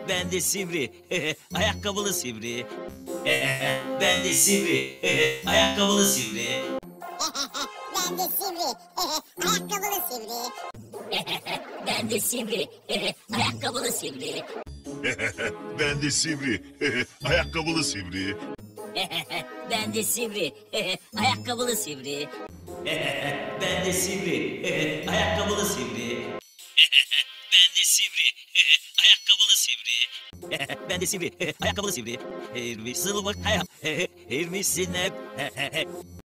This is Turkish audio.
Ben de sivri, ayakkabılı sivri. Ben de sivri, ayakkabılı sivri. Ben de sivri, ayakkabılı sivri. Ben de sivri, ayakkabılı sivri. Ben de sivri, ayakkabılı sivri. Ben de sivri, ayakkabılı sivri. Ben de sivri, ayakkabılı sivri. Ben de sivri, ayakkabılı sivri. Ben de sivri, ayakkabılı sivri. Her bir sılıbık hayal, her misin hep.